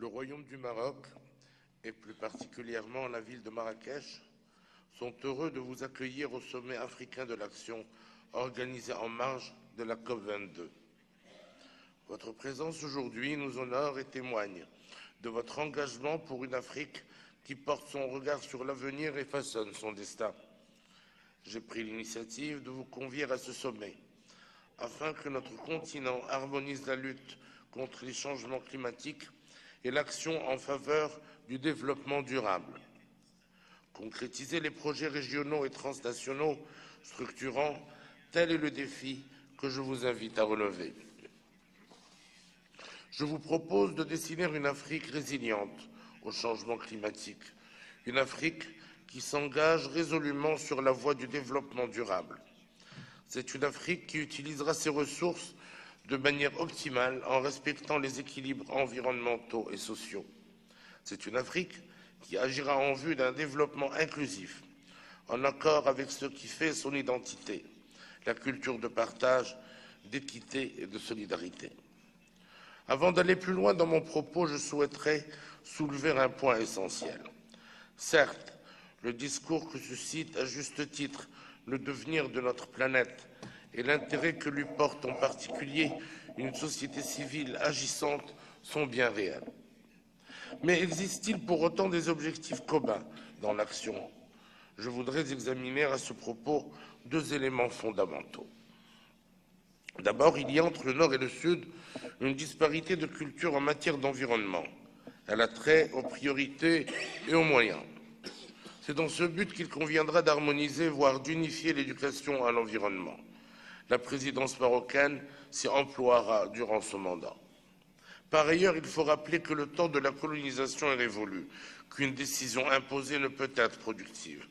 Le Royaume du Maroc, et plus particulièrement la ville de Marrakech, sont heureux de vous accueillir au sommet africain de l'action organisé en marge de la COP22. Votre présence aujourd'hui nous honore et témoigne de votre engagement pour une Afrique qui porte son regard sur l'avenir et façonne son destin. J'ai pris l'initiative de vous convier à ce sommet afin que notre continent harmonise la lutte contre les changements climatiques et l'action en faveur du développement durable. Concrétiser les projets régionaux et transnationaux structurants, tel est le défi que je vous invite à relever. Je vous propose de dessiner une Afrique résiliente au changement climatique, une Afrique qui s'engage résolument sur la voie du développement durable. C'est une Afrique qui utilisera ses ressources de manière optimale en respectant les équilibres environnementaux et sociaux. C'est une Afrique qui agira en vue d'un développement inclusif, en accord avec ce qui fait son identité, la culture de partage, d'équité et de solidarité. Avant d'aller plus loin dans mon propos, je souhaiterais soulever un point essentiel. Certes, le discours que suscite à juste titre le devenir de notre planète et l'intérêt que lui porte en particulier une société civile agissante sont bien réels. Mais existe-t-il pour autant des objectifs communs dans l'action? Je voudrais examiner à ce propos deux éléments fondamentaux. D'abord, il y a entre le Nord et le Sud une disparité de culture en matière d'environnement. Elle a trait aux priorités et aux moyens. C'est dans ce but qu'il conviendra d'harmoniser, voire d'unifier l'éducation à l'environnement. La présidence marocaine s'y emploiera durant ce mandat. Par ailleurs, il faut rappeler que le temps de la colonisation est révolu, qu'une décision imposée ne peut être productive.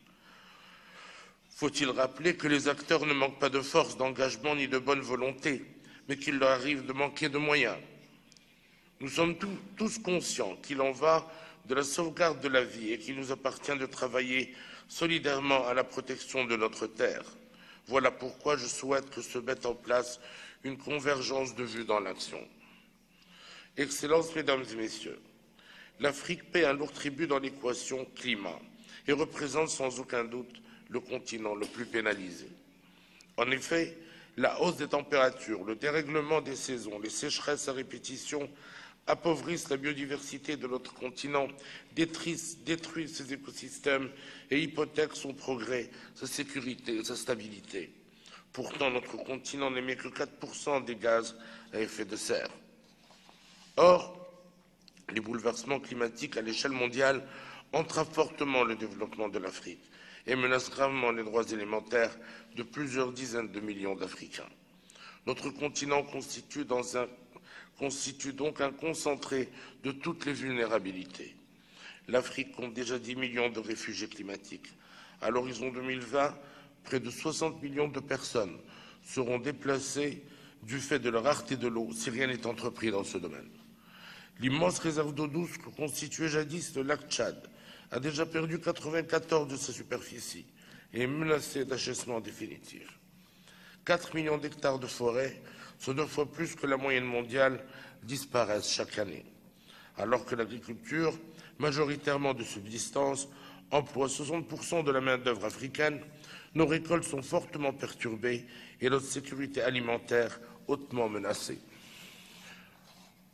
Faut-il rappeler que les acteurs ne manquent pas de force, d'engagement ni de bonne volonté, mais qu'il leur arrive de manquer de moyens. Nous sommes tous conscients qu'il en va de la sauvegarde de la vie et qu'il nous appartient de travailler solidairement à la protection de notre terre. Voilà pourquoi je souhaite que se mette en place une convergence de vues dans l'action. Excellences, Mesdames et Messieurs, l'Afrique paie un lourd tribut dans l'équation climat et représente sans aucun doute le continent le plus pénalisé. En effet, la hausse des températures, le dérèglement des saisons, les sécheresses à répétition appauvrissent la biodiversité de notre continent, détruisent ses écosystèmes et hypothèquent son progrès, sa sécurité et sa stabilité. Pourtant, notre continent n'émet que 4% des gaz à effet de serre. Or, les bouleversements climatiques à l'échelle mondiale entravent fortement le développement de l'Afrique et menacent gravement les droits élémentaires de plusieurs dizaines de millions d'Africains. Notre continent constitue donc un concentré de toutes les vulnérabilités. L'Afrique compte déjà 10 millions de réfugiés climatiques. À l'horizon 2020, près de 60 millions de personnes seront déplacées du fait de la rareté de l'eau si rien n'est entrepris dans ce domaine. L'immense réserve d'eau douce que constituait jadis le lac Tchad a déjà perdu 94% de sa superficie et est menacée d'achèvement définitif. 4 millions d'hectares de forêt, soit 2 fois plus que la moyenne mondiale, disparaissent chaque année. Alors que l'agriculture, majoritairement de subsistance, emploie 60% de la main-d'œuvre africaine, nos récoltes sont fortement perturbées et notre sécurité alimentaire hautement menacée.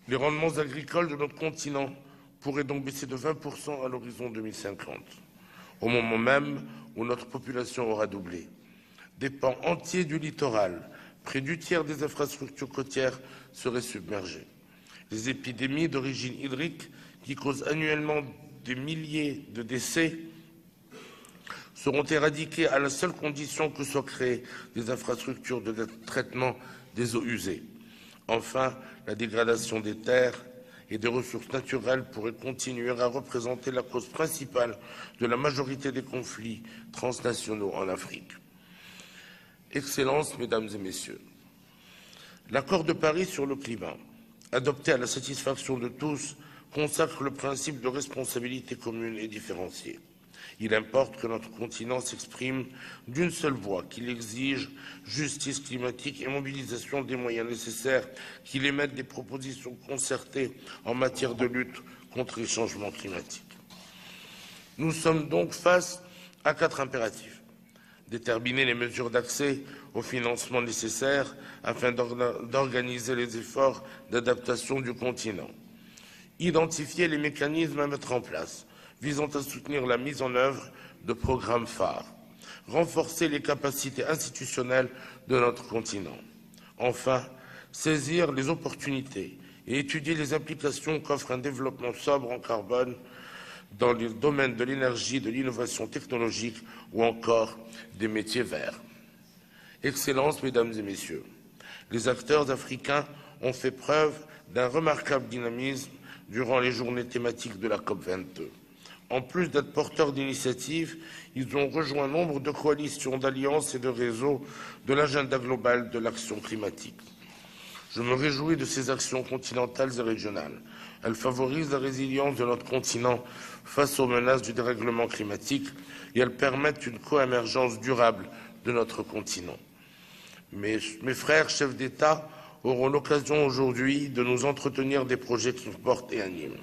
Les rendements agricoles de notre continent pourraient donc baisser de 20% à l'horizon 2050, au moment même où notre population aura doublé. Des pans entiers du littoral, près du tiers des infrastructures côtières, seraient submergés. Les épidémies d'origine hydrique, qui causent annuellement des milliers de décès, seront éradiquées à la seule condition que soient créées des infrastructures de traitement des eaux usées. Enfin, la dégradation des terres et des ressources naturelles pourrait continuer à représenter la cause principale de la majorité des conflits transnationaux en Afrique. Excellences, Mesdames et Messieurs, l'accord de Paris sur le climat, adopté à la satisfaction de tous, consacre le principe de responsabilité commune et différenciée. Il importe que notre continent s'exprime d'une seule voix, qu'il exige justice climatique et mobilisation des moyens nécessaires, qu'il émette des propositions concertées en matière de lutte contre les changements climatiques. Nous sommes donc face à 4 impératifs. Déterminer les mesures d'accès au financement nécessaires afin d'organiser les efforts d'adaptation du continent. Identifier les mécanismes à mettre en place visant à soutenir la mise en œuvre de programmes phares. Renforcer les capacités institutionnelles de notre continent. Enfin, saisir les opportunités et étudier les implications qu'offre un développement sobre en carbone dans les domaines de l'énergie, de l'innovation technologique ou encore des métiers verts. Excellences, Mesdames et Messieurs, les acteurs africains ont fait preuve d'un remarquable dynamisme durant les journées thématiques de la COP22. En plus d'être porteurs d'initiatives, ils ont rejoint nombre de coalitions, d'alliances et de réseaux de l'agenda global de l'action climatique. Je me réjouis de ces actions continentales et régionales. Elles favorisent la résilience de notre continent face aux menaces du dérèglement climatique et elles permettent une coémergence durable de notre continent. Mes frères chefs d'État auront l'occasion aujourd'hui de nous entretenir des projets qui nous portent et animent.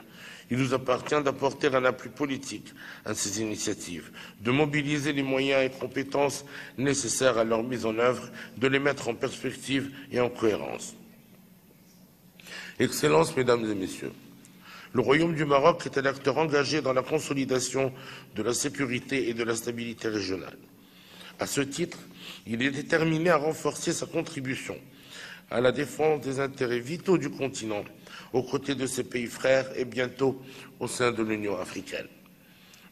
Il nous appartient d'apporter un appui politique à ces initiatives, de mobiliser les moyens et compétences nécessaires à leur mise en œuvre, de les mettre en perspective et en cohérence. Excellences, Mesdames et Messieurs, le Royaume du Maroc est un acteur engagé dans la consolidation de la sécurité et de la stabilité régionale. À ce titre, il est déterminé à renforcer sa contribution à la défense des intérêts vitaux du continent, aux côtés de ses pays frères et bientôt au sein de l'Union africaine.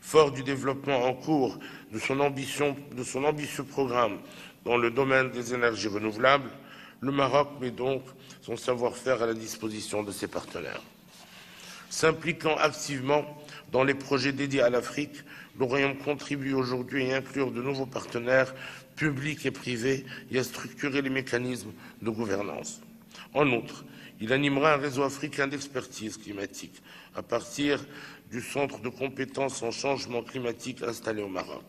Fort du développement en cours de son ambitieux programme dans le domaine des énergies renouvelables, le Maroc met donc son savoir-faire à la disposition de ses partenaires. S'impliquant activement dans les projets dédiés à l'Afrique, le Royaume contribue aujourd'hui à inclure de nouveaux partenaires publics et privés et à structurer les mécanismes de gouvernance. En outre, il animera un réseau africain d'expertise climatique à partir du centre de compétences en changement climatique installé au Maroc.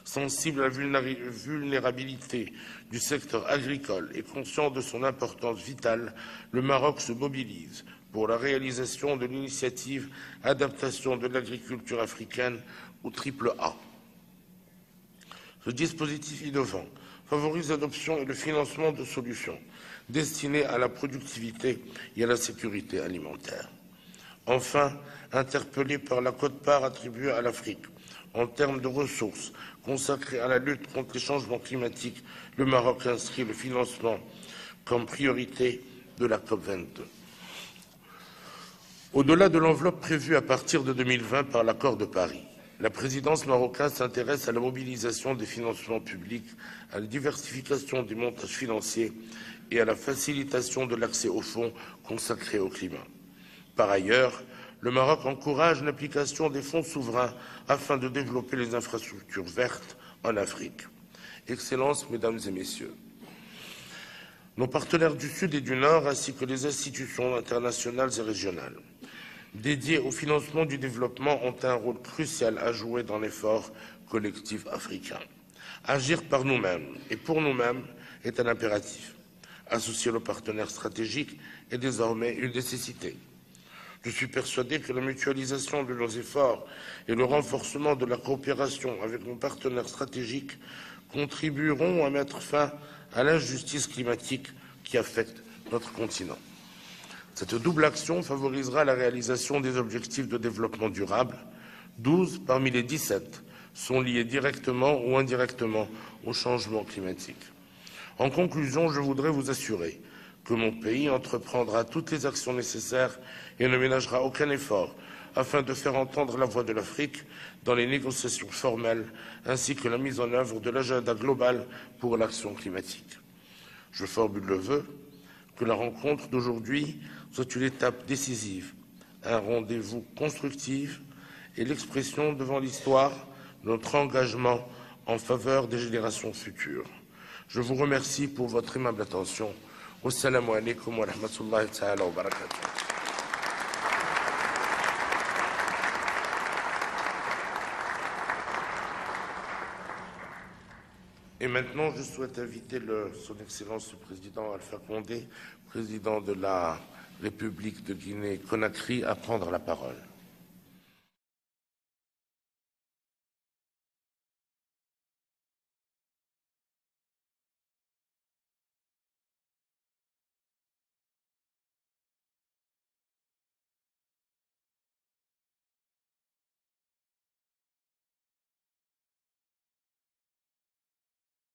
Sensible à la vulnérabilité du secteur agricole et conscient de son importance vitale, le Maroc se mobilise pour la réalisation de l'initiative Adaptation de l'agriculture africaine ou AAA. Ce dispositif innovant favorise l'adoption et le financement de solutions destinées à la productivité et à la sécurité alimentaire. Enfin, interpellé par la quote-part attribuée à l'Afrique en termes de ressources consacrées à la lutte contre les changements climatiques, le Maroc inscrit le financement comme priorité de la COP22. Au-delà de l'enveloppe prévue à partir de 2020 par l'accord de Paris, la présidence marocaine s'intéresse à la mobilisation des financements publics, à la diversification des montages financiers et à la facilitation de l'accès aux fonds consacrés au climat. Par ailleurs, le Maroc encourage l'application des fonds souverains afin de développer les infrastructures vertes en Afrique. Excellences, Mesdames et Messieurs, nos partenaires du Sud et du Nord, ainsi que les institutions internationales et régionales dédiées au financement du développement ont un rôle crucial à jouer dans l'effort collectif africain. Agir par nous-mêmes et pour nous-mêmes est un impératif. Associer nos partenaires stratégiques est désormais une nécessité. Je suis persuadé que la mutualisation de nos efforts et le renforcement de la coopération avec nos partenaires stratégiques contribueront à mettre fin à l'injustice climatique qui affecte notre continent. Cette double action favorisera la réalisation des objectifs de développement durable. 12 parmi les 17 sont liés directement ou indirectement au changement climatique. En conclusion, je voudrais vous assurer que mon pays entreprendra toutes les actions nécessaires et ne ménagera aucun effort afin de faire entendre la voix de l'Afrique dans les négociations formelles ainsi que la mise en œuvre de l'agenda global pour l'action climatique. Je formule le vœu que la rencontre d'aujourd'hui soit une étape décisive, un rendez-vous constructif et l'expression devant l'histoire de notre engagement en faveur des générations futures. Je vous remercie pour votre aimable attention. Wassalamu alaikum wa rahmatullahi ta'ala wa barakatuh. Et maintenant, je souhaite inviter son Excellence le Président Alpha Condé, Président de la République de Guinée-Conakry, à prendre la parole.